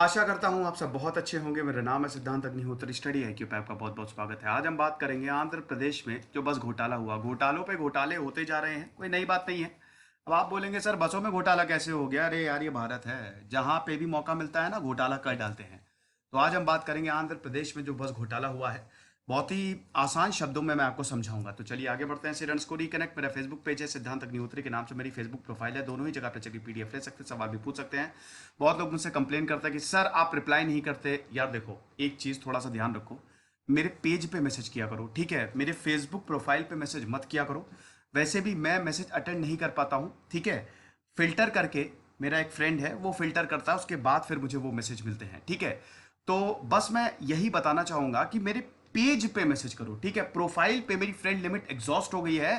आशा करता हूँ आप सब बहुत अच्छे होंगे। मेरा नाम है सिद्धांत अग्निहोत्री, स्टडी IQ पे आपका बहुत बहुत स्वागत है। आज हम बात करेंगे आंध्र प्रदेश में जो बस घोटाला हुआ। घोटालों पे घोटाले होते जा रहे हैं, कोई नई बात नहीं है। अब आप बोलेंगे सर बसों में घोटाला कैसे हो गया? अरे यार ये भारत है, जहाँ पे भी मौका मिलता है ना घोटाला कर डालते हैं। तो आज हम बात करेंगे आंध्र प्रदेश में जो बस घोटाला हुआ है। बहुत ही आसान शब्दों में मैं आपको समझाऊंगा। तो चलिए आगे बढ़ते हैं। स्टूडेंट्स को रिकनेक्ट, मेरा फेसबुक पेज है सिद्धांत अग्निहोत्री के नाम से मेरी फेसबुक प्रोफाइल है। दोनों ही जगह पर चलिए PDF ले सकते हैं, सवाल भी पूछ सकते हैं। बहुत लोग मुझसे कंप्लेन करते हैं कि सर आप रिप्लाई नहीं करते। यार देखो, एक चीज़ थोड़ा सा ध्यान रखो, मेरे पेज पे मैसेज किया करो, ठीक है? मेरे फेसबुक प्रोफाइल पे मैसेज मत किया करो। वैसे भी मैं मैसेज अटेंड नहीं कर पाता हूँ, ठीक है? फिल्टर करके, मेरा एक फ्रेंड है वो फिल्टर करता है, उसके बाद फिर मुझे वो मैसेज मिलते हैं, ठीक है? तो बस मैं यही बताना चाहूंगा कि मेरे पेज पे मैसेज करो, ठीक है? प्रोफाइल पे मेरी फ्रेंड लिमिट एग्जॉस्ट हो गई है,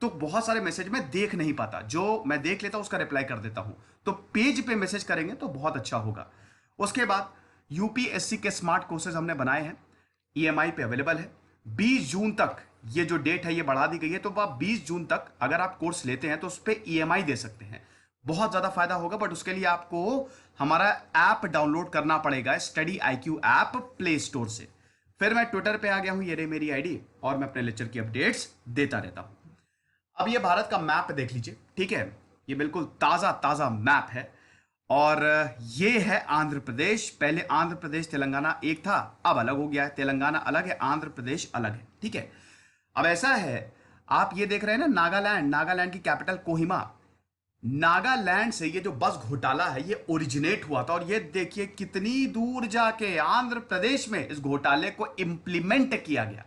तो बहुत सारे मैसेज मैं देख नहीं पाता। जो मैं देख लेता हूं उसका रिप्लाई कर देता हूं। तो पेज पे मैसेज करेंगे तो बहुत अच्छा होगा। उसके बाद UPSC के स्मार्ट कोर्सेज हमने बनाए हैं, EMI पे अवेलेबल है। 20 जून तक ये जो डेट है ये बढ़ा दी गई है, तो आप 20 जून तक अगर आप कोर्स लेते हैं तो उस पर EMI दे सकते हैं। बहुत ज्यादा फायदा होगा, बट उसके लिए आपको हमारा ऐप डाउनलोड करना पड़ेगा, study IQ app play store से। फिर मैं ट्विटर पे आ गया हूं, ये रही मेरी आईडी, और मैं अपने लेक्चर की अपडेट्स देता रहता हूं। अब ये भारत का मैप देख लीजिए, ठीक है? ये बिल्कुल ताजा ताजा मैप है। और ये है आंध्र प्रदेश। पहले आंध्र प्रदेश तेलंगाना एक था, अब अलग हो गया है। तेलंगाना अलग है, आंध्र प्रदेश अलग है, ठीक है? अब ऐसा है, आप ये देख रहे हैं ना नागालैंड, नागालैंड की कैपिटल कोहिमा। नागालैंड से ये जो बस घोटाला है ये ओरिजिनेट हुआ था, और ये देखिए कितनी दूर जाके आंध्र प्रदेश में इस घोटाले को इंप्लीमेंट किया गया।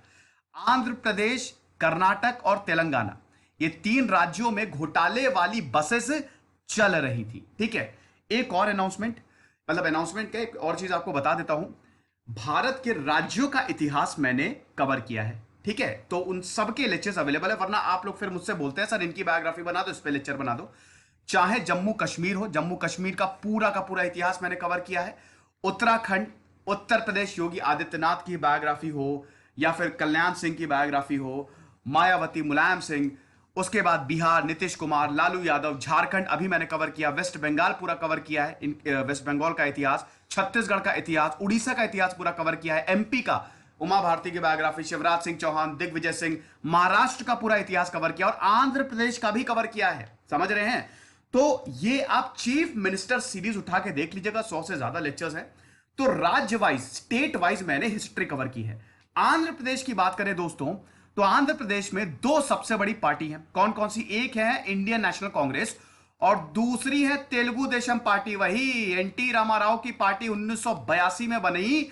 आंध्र प्रदेश, कर्नाटक और तेलंगाना, ये तीन राज्यों में घोटाले वाली बसेस चल रही थी, ठीक है? एक और अनाउंसमेंट, मतलब अनाउंसमेंट क्या, एक और चीज आपको बता देता हूं। भारत के राज्यों का इतिहास मैंने कवर किया है, ठीक है? तो उन सबके लेक्चर्स अवेलेबल है, वरना आप लोग फिर मुझसे बोलते हैं सर इनकी बायोग्राफी बना दो, इस पे लेक्चर बना दो। चाहे जम्मू कश्मीर हो, जम्मू कश्मीर का पूरा इतिहास मैंने कवर किया है। उत्तराखंड, उत्तर प्रदेश, योगी आदित्यनाथ की बायोग्राफी हो, या फिर कल्याण सिंह की बायोग्राफी हो, मायावती, मुलायम सिंह, उसके बाद बिहार नीतीश कुमार, लालू यादव, झारखंड अभी मैंने कवर किया, वेस्ट बंगाल पूरा कवर किया है, वेस्ट बंगाल का इतिहास, छत्तीसगढ़ का इतिहास, उड़ीसा का इतिहास पूरा कवर किया है, MP का उमा भारती की बायोग्राफी, शिवराज सिंह चौहान, दिग्विजय सिंह, महाराष्ट्र का पूरा इतिहास कवर किया, और आंध्र प्रदेश का भी कवर किया है। समझ रहे हैं? तो ये आप चीफ मिनिस्टर सीरीज उठा के देख लीजिएगा, 100 से ज्यादा लेक्चर्स हैं। तो राज्य वाइज, स्टेट वाइज मैंने हिस्ट्री कवर की है। आंध्र प्रदेश की बात करें दोस्तों, तो आंध्र प्रदेश में दो सबसे बड़ी पार्टी हैं। कौन कौन सी? एक है इंडियन नेशनल कांग्रेस, और दूसरी है तेलुगु देशम पार्टी, वही NT रामाराव की पार्टी 1982 में बनी।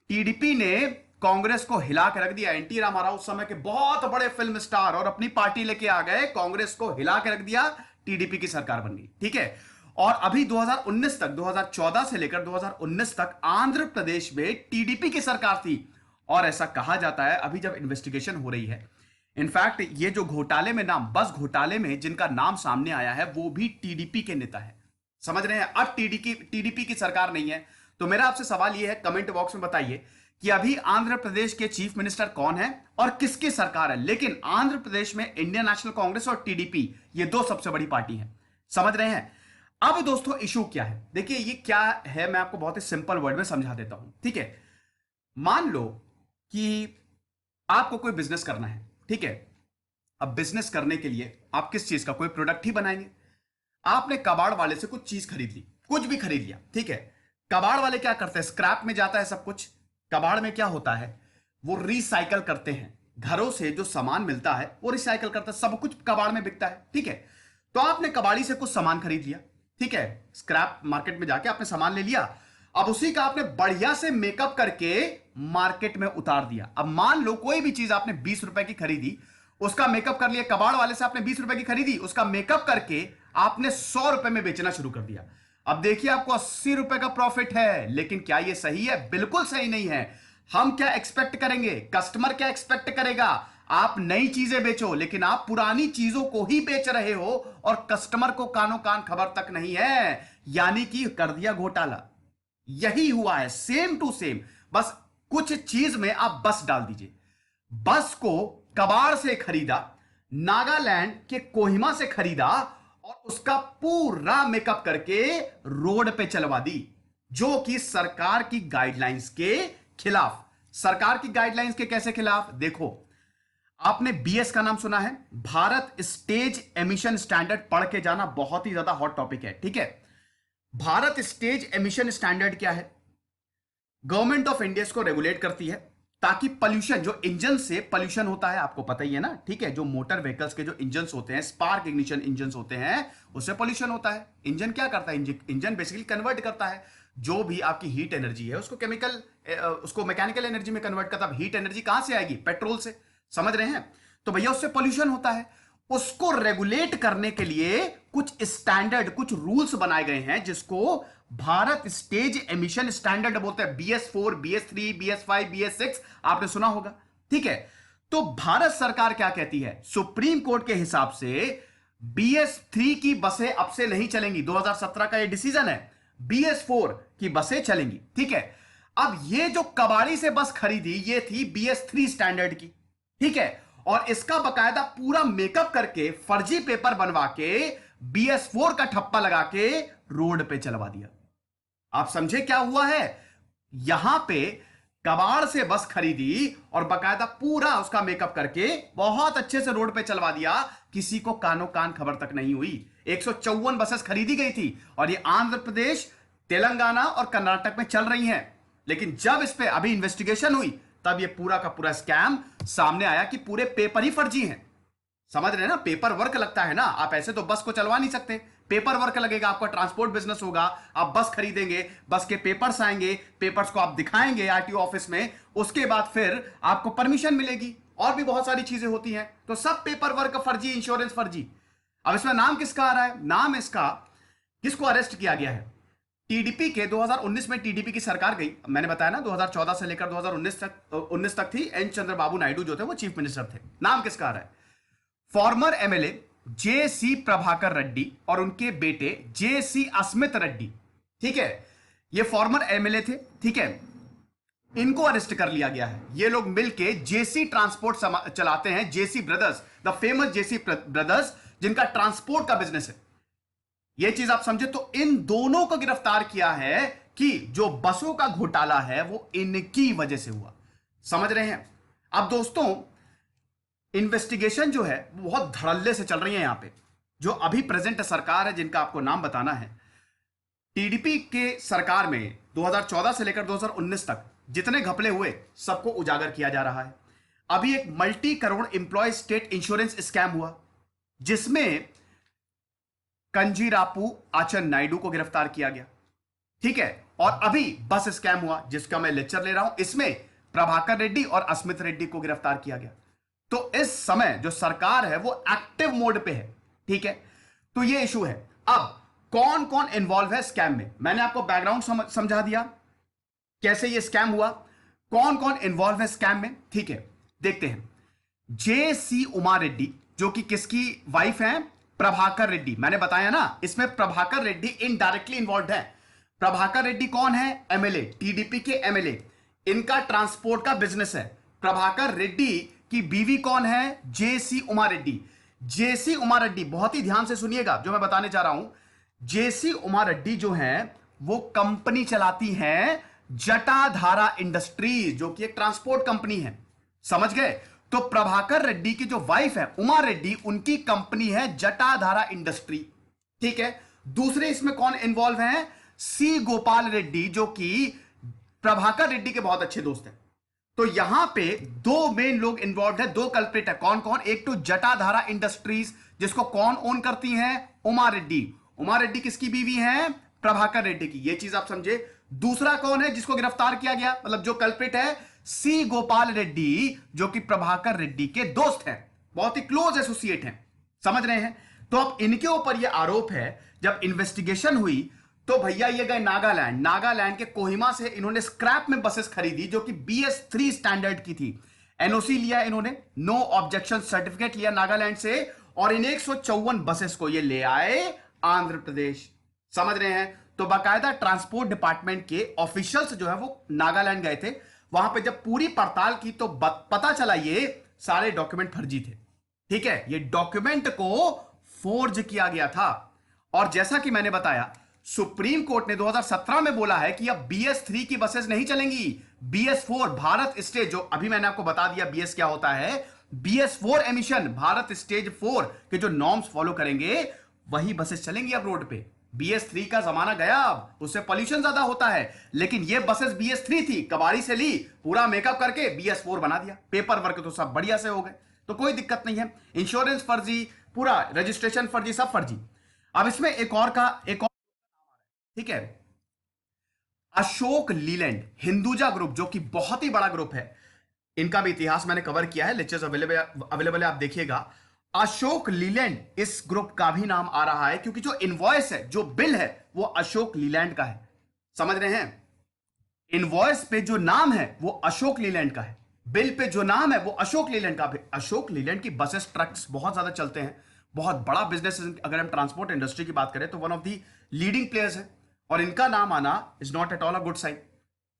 TDP ने कांग्रेस को हिला के रख दिया। NT रामाराव उस समय के बहुत बड़े फिल्म स्टार, और अपनी पार्टी लेके आ गए, कांग्रेस को हिला के रख दिया, TDP की सरकार बन गई, ठीक है? और अभी 2019 तक, 2014 से लेकर 2019 तक आंध्र प्रदेश में TDP की सरकार थी। और ऐसा कहा जाता है, अभी जब इन्वेस्टिगेशन हो रही है, इनफैक्ट ये जो घोटाले में नाम, बस घोटाले में जिनका नाम सामने आया है वो भी TDP के नेता है। समझ रहे हैं? अब TDP की सरकार नहीं है। तो मेरा आपसे सवाल यह है, कमेंट बॉक्स में बताइए कि अभी आंध्र प्रदेश के चीफ मिनिस्टर कौन है और किसकी सरकार है? लेकिन आंध्र प्रदेश में इंडियन नेशनल कांग्रेस और TDP, ये दो सबसे बड़ी पार्टी है। समझ रहे हैं? अब दोस्तों इशू क्या है, देखिए ये क्या है, मैं आपको बहुत ही सिंपल वर्ड में समझा देता हूं, ठीक है? मान लो कि आपको कोई बिजनेस करना है, ठीक है? अब बिजनेस करने के लिए आप किस चीज का, कोई प्रोडक्ट ही बनाएंगे। आपने कबाड़ वाले से कुछ चीज खरीद ली, कुछ भी खरीद लिया, ठीक है? कबाड़ वाले क्या करते हैं? स्क्रैप में जाता है सब कुछ। कबाड़ में क्या होता है, वो रिसाइकल करते हैं। घरों से जो सामान मिलता है वो रिसाइकल करता है, सब कुछ कबाड़ में बिकता है, ठीक है? तो आपने कबाड़ी से कुछ सामान खरीद लिया, ठीक है? स्क्रैप मार्केट में जाके आपने सामान ले लिया। अब उसी का आपने बढ़िया से मेकअप करके मार्केट में उतार दिया। अब मान लो कोई भी चीज आपने 20 रुपए की खरीदी, उसका मेकअप कर लिया। कबाड़ वाले से आपने 20 रुपए की खरीदी, उसका मेकअप करके आपने 100 रुपए में बेचना शुरू कर दिया। अब देखिए आपको 80 रुपए का प्रॉफिट है, लेकिन क्या यह सही है? बिल्कुल सही नहीं है। हम क्या एक्सपेक्ट करेंगे, कस्टमर क्या एक्सपेक्ट करेगा? आप नई चीजें बेचो, लेकिन आप पुरानी चीजों को ही बेच रहे हो, और कस्टमर को कानो कान खबर तक नहीं है। यानी कि कर दिया घोटाला। यही हुआ है, सेम टू सेम। बस कुछ चीज में आप बस डाल दीजिए। बस को कबाड़ से खरीदा, नागालैंड के कोहिमा से खरीदा, और उसका पूरा मेकअप करके रोड पे चलवा दी। जो कि सरकार की गाइडलाइंस के खिलाफ। सरकार की गाइडलाइंस के कैसे खिलाफ? देखो, आपने बीएस का नाम सुना है, भारत स्टेज एमिशन स्टैंडर्ड, पढ़ के जाना, बहुत ही ज्यादा हॉट टॉपिक है, ठीक है। भारत स्टेज एमिशन स्टैंडर्ड क्या है? गवर्नमेंट ऑफ इंडिया इसको रेगुलेट करती है ताकि पोल्यूशन, जो इंजन से पोल्यूशन होता है, आपको पता ही है ना, ठीक है, जो मोटर व्हीकल्स के जो इंजन होते हैं, स्पार्क इग्निशन इंजन होते हैं, उससे पोल्यूशन होता है। इंजन क्या करता है? इंजन बेसिकली कन्वर्ट करता है जो भी आपकी हीट एनर्जी है उसको केमिकल, उसको मैकेनिकल एनर्जी में कन्वर्ट करता है। हीट एनर्जी कहां से आएगी? पेट्रोल से, समझ रहे हैं? तो भैया उससे पोल्यूशन होता है। उसको रेगुलेट करने के लिए कुछ स्टैंडर्ड, कुछ रूल्स बनाए गए हैं जिसको भारत स्टेज एमिशन स्टैंडर्ड बोलते हैं। BS4, BS3, BS5, BS6 आपने सुना होगा, ठीक है। तो भारत सरकार क्या कहती है? सुप्रीम कोर्ट के हिसाब से BS3 की बसें अब से नहीं चलेंगी, 2017 का यह डिसीजन है। BS4 की बसें चलेंगी, ठीक है। अब ये जो कबाड़ी से बस खरीदी, ये थी BS3 स्टैंडर्ड की, ठीक है, और इसका बकायदा पूरा मेकअप करके, फर्जी पेपर बनवा के, BS4 का ठप्पा लगा के रोड पे चलवा दिया। आप समझे क्या हुआ है? यहां पे कबाड़ से बस खरीदी और बकायदा पूरा उसका मेकअप करके बहुत अच्छे से रोड पे चलवा दिया, किसी को कानो कान खबर तक नहीं हुई। 154 बसेस खरीदी गई थी और ये आंध्र प्रदेश, तेलंगाना और कर्नाटक में चल रही हैं। लेकिन जब इस पे अभी इन्वेस्टिगेशन हुई, तब ये पूरा का पूरा स्कैम सामने आया कि पूरे पेपर ही फर्जी हैं। समझ रहे हैं ना? पेपर वर्क लगता है ना, आप ऐसे तो बस को चलवा नहीं सकते, पेपर वर्क लगेगा। आपका ट्रांसपोर्ट बिजनेस होगा, आप बस खरीदेंगे, बस के पेपर्स आएंगे, पेपर्स को आप दिखाएंगे आरटीओ ऑफिस में, उसके बाद फिर आपको परमिशन मिलेगी, और भी बहुत सारी चीजें होती हैं। तो सब पेपर वर्क फर्जी, इंश्योरेंस फर्जी। अब इसमें नाम किसका आ रहा है? नाम इसका, किसको अरेस्ट किया गया है? टीडीपी के 2019 में टीडीपी की सरकार गई, मैंने बताया ना, 2014 से लेकर 2019 तक थी। एन चंद्रबाबू नायडू जो थे वो चीफ मिनिस्टर थे। नाम किसका आ रहा है? Farmer MLA JC Prabhakar Reddy और उनके बेटे JC अस्मित रेड्डी, ठीक है। ये फॉर्मर एमएलए थे, ठीक है। इनको अरेस्ट कर लिया गया है। ये लोग मिलके JC ट्रांसपोर्ट चलाते हैं, JC brothers, the famous JC brothers, जिनका ट्रांसपोर्ट का बिजनेस है। ये चीज आप समझे? तो इन दोनों को गिरफ्तार किया है कि जो बसों का घोटाला है वो इनकी वजह से हुआ। समझ रहे हैं? अब दोस्तों, इन्वेस्टिगेशन जो है वो बहुत धड़ल्ले से चल रही है यहां पे। जो अभी प्रेजेंट सरकार है, जिनका आपको नाम बताना है, टीडीपी के सरकार में 2014 से लेकर 2019 तक जितने घपले हुए, सबको उजागर किया जा रहा है। अभी एक multi crore employ state insurance scam हुआ, जिसमें कंजीरापू आचन नायडू को गिरफ्तार किया गया, ठीक है। और अभी बस स्कैम हुआ, जिसका मैं लेक्चर ले रहा हूं, इसमें प्रभाकर रेड्डी और अस्मित रेड्डी को गिरफ्तार किया गया। तो इस समय जो सरकार है वो एक्टिव मोड पे है, ठीक है। तो ये इशू है। अब कौन कौन इन्वॉल्व है स्कैम में, मैंने आपको बैकग्राउंड समझा दिया, कैसे ये स्कैम हुआ, कौन कौन इन्वॉल्व है स्कैम में, ठीक है। देखते हैं। JC उमा रेड्डी, जो कि किसकी वाइफ है? प्रभाकर रेड्डी। मैंने बताया ना, इसमें प्रभाकर रेड्डी इनडायरेक्टली इन्वॉल्व है। प्रभाकर रेड्डी कौन है? एमएलए, टीडीपी के एमएलए। इनका ट्रांसपोर्ट का बिजनेस है। प्रभाकर रेड्डी की बीवी कौन है? JC उमा रेड्डी। JC उमा रेड्डी, बहुत ही ध्यान से सुनिएगा जो मैं बताने जा रहा हूं। JC उमा रेड्डी जो है वो कंपनी चलाती है जटाधारा इंडस्ट्रीज, जो कि एक ट्रांसपोर्ट कंपनी है। समझ गए? तो प्रभाकर रेड्डी की जो वाइफ है उमा रेड्डी, उनकी कंपनी है जटाधारा इंडस्ट्री, ठीक है। दूसरे इसमें कौन इन्वॉल्व है? C गोपाल रेड्डी, जो कि प्रभाकर रेड्डी के बहुत अच्छे दोस्त हैं। तो यहां पे दो मेन लोग इन्वॉल्व है, दो कल्प्रिट है। कौन कौन? एक तो जटाधारा इंडस्ट्रीज, जिसको कौन ओन करती हैं? उमा रेड्डी। उमा रेड्डी किसकी बीवी है? प्रभाकर रेड्डी की। ये चीज आप समझे। दूसरा कौन है जिसको गिरफ्तार किया गया, मतलब जो कल्प्रिट है? C गोपाल रेड्डी, जो कि प्रभाकर रेड्डी के दोस्त हैं, बहुत ही क्लोज एसोसिएट हैं। समझ रहे हैं? तो अब इनके ऊपर यह आरोप है। जब इन्वेस्टिगेशन हुई तो भैया ये गए नागालैंड। नागालैंड के कोहिमा से इन्होंने स्क्रैप में बसेस खरीदी, जो कि BS3 स्टैंडर्ड की थी। NOC लिया इन्होंने, नो ऑब्जेक्शन सर्टिफिकेट लिया नागालैंड से, और इन 154 बसेस को ये ले आए आंध्र प्रदेश। समझ रहे हैं? तो बाकायदा ट्रांसपोर्ट डिपार्टमेंट के ऑफिशियल्स जो है वो नागालैंड गए थे। वहां पे जब पूरी पड़ताल की तो पता चला ये सारे डॉक्यूमेंट फर्जी थे, ठीक है। ये डॉक्यूमेंट को फोर्ज किया गया था। और जैसा कि मैंने बताया, सुप्रीम कोर्ट ने 2017 में बोला है कि अब BS3 की बसेस नहीं चलेंगी। BS4 भारत स्टेज, जो अभी मैंने आपको बता दिया BS क्या होता है, BS4 एमिशन भारत स्टेज 4 के जो नॉर्म्स फॉलो करेंगे वही बसेस चलेंगी अब रोड पे। BS3 का जमाना गया, अब उससे पॉल्यूशन ज्यादा होता है। लेकिन ये बसेस BS3 थी, कबाड़ी से ली, पूरा मेकअप करके BS4 बना दिया। पेपर वर्क तो सब बढ़िया से हो गए, तो कोई दिक्कत नहीं है। इंश्योरेंस फर्जी, पूरा रजिस्ट्रेशन फर्जी, सब फर्जी। अब इसमें एक और, ठीक है, अशोक लीलैंड हिंदुजा ग्रुप, जो कि बहुत ही बड़ा ग्रुप है, इनका भी इतिहास मैंने कवर किया है, लेक्चर्स अवेलेबल है, आप देखिएगा। अशोक लीलैंड इस ग्रुप का भी नाम आ रहा है क्योंकि जो इनवॉइस है, जो बिल है, वो अशोक लीलैंड का है। समझ रहे हैं? इनवॉइस पे जो नाम है वो अशोक लीलैंड का है, बिल पे जो नाम है वो अशोक लीलैंड का है। अशोक लीलैंड की बसेस, ट्रक्स बहुत ज्यादा चलते हैं, बहुत बड़ा बिजनेस। अगर हम ट्रांसपोर्ट इंडस्ट्री की बात करें तो one of the leading players है, और इनका नाम आना is not at all a good sign.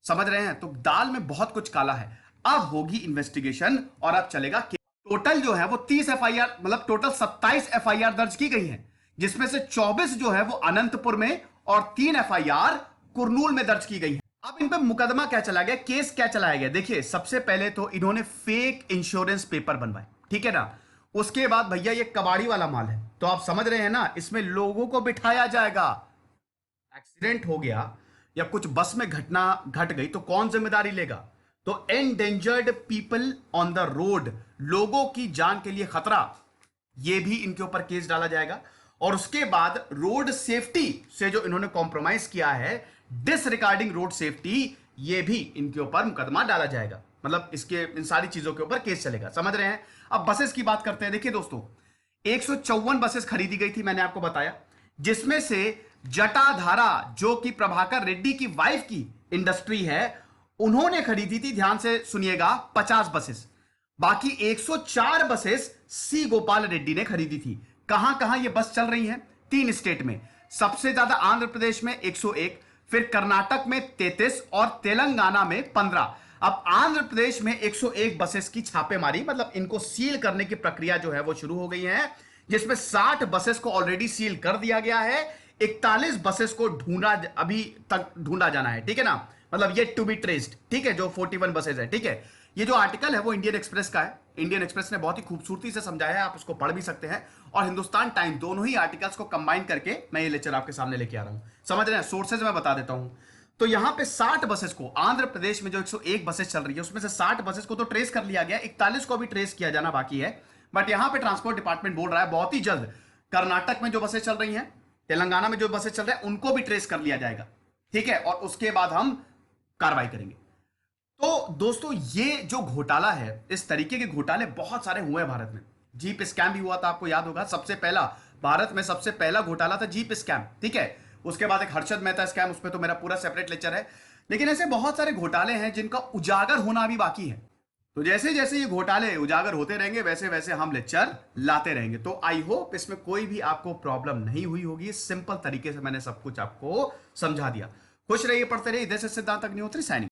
समझ रहे हैं? तो दाल में बहुत कुछ काला है। अब होगी इन्वेस्टिगेशन और अब चलेगा। टोटल जो है वो 30 एफआईआर, मतलब टोटल 27 एफआईआर दर्ज की गई है, जिसमें से 24 जो है वो अनंतपुर में और 3 एफआईआर कुरनूल में दर्ज की गई है। अब इन पे मुकदमा क्या चला गया, केस क्या चलाया गया? देखिए, सबसे पहले तो इन्होंने फेक इंश्योरेंस पेपर बनवाए, ठीक है ना। उसके बाद भैया ये कबाड़ी वाला माल है, तो आप समझ रहे हैं ना, इसमें लोगों को बिठाया जाएगा। एक्सीडेंट हो गया या कुछ बस में घटना घट गई तो कौन जिम्मेदारी लेगा? तो endangered people on the road, लोगों की जान के लिए खतरा, यह भी इनके ऊपर केस डाला जाएगा। और उसके बाद रोड सेफ्टी से जो इन्होंने कॉम्प्रोमाइज किया है, डिसरिगार्डिंग रोड सेफ्टी, ये भी इनके ऊपर मुकदमा डाला जाएगा। मतलब इसके इन सारी चीजों के ऊपर केस चलेगा। समझ रहे हैं? अब बसेस की बात करते हैं। देखिए दोस्तों, 154 बसेस खरीदी गई थी, मैंने आपको बताया, जिसमें से जटाधारा, जो कि प्रभाकर रेड्डी की वाइफ की इंडस्ट्री है, उन्होंने खरीदी थी, ध्यान से सुनिएगा, 50 बसेस। बाकी 104 बसेस सी गोपाल रेड्डी ने खरीदी थी। कहां कहां ये बस चल रही हैं? 3 स्टेट में। सबसे ज्यादा आंध्र प्रदेश में 101, फिर कर्नाटक में 33 और तेलंगाना में 15। अब आंध्र प्रदेश में 101 बसेस की छापेमारी, मतलब इनको सील करने की प्रक्रिया जो है वो शुरू हो गई है, जिसमें 60 बसेस को ऑलरेडी सील कर दिया गया है। 41 बसेस को अभी तक ढूंढा जाना है, ठीक है ना, मतलब ये टू बी ट्रेस्ड, ठीक है, जो 41 बसेस है, ठीक है। ये जो आर्टिकल है वो इंडियन एक्सप्रेस का है, इंडियन एक्सप्रेस ने बहुत ही खूबसूरती से समझाया है, आप उसको पढ़ भी सकते हैं, और हिंदुस्तान टाइम, दोनों ही आर्टिकल्स को कंबाइन करके मैं ये लेक्चर आपके सामने लेके आ रहा हूं। समझ रहे हैं? सोर्सेज मैं बता देता हूं। तो यहां पे 60 बसेस को, आंध्र प्रदेश में जो 101 बसेस चल रही है उसमें से 60 बसेस को तो ट्रेस कर लिया गया, 41 को भी ट्रेस किया जाना बाकी है। बट यहां पे ट्रांसपोर्ट डिपार्टमेंट बोल रहा है बहुत ही जल्द कर्नाटक में जो बसेस चल रही हैं, तेलंगाना में जो बसेस चल रहे हैं, उनको भी ट्रेस कर लिया जाएगा, ठीक है, और उसके बाद हम कार्रवाई करेंगे। तो दोस्तों, ये जो घोटाला है, इस तरीके के घोटाले बहुत सारे हुए हैं भारत में। जीप स्कैम भी हुआ था, आपको याद होगा, सबसे पहला भारत में सबसे पहला घोटाला था जीप स्कैम, ठीक है। उसके बाद एक हर्षद मेहता स्कैम, उस पर तो मेरा पूरा सेपरेट लेक्चर है। लेकिन ऐसे बहुत सारे घोटाले हैं जिनका उजागर होना भी बाकी है। तो जैसे जैसे ये घोटाले उजागर होते रहेंगे, वैसे वैसे हम लेक्चर लाते रहेंगे। तो आई होप इसमें कोई भी आपको प्रॉब्लम नहीं हुई होगी। सिंपल तरीके से मैंने सब कुछ आपको समझा दिया। खुश रहिए, पढ़ते रहिए। इधर से सिद्धांत अग्निहोत्री साइनिंग।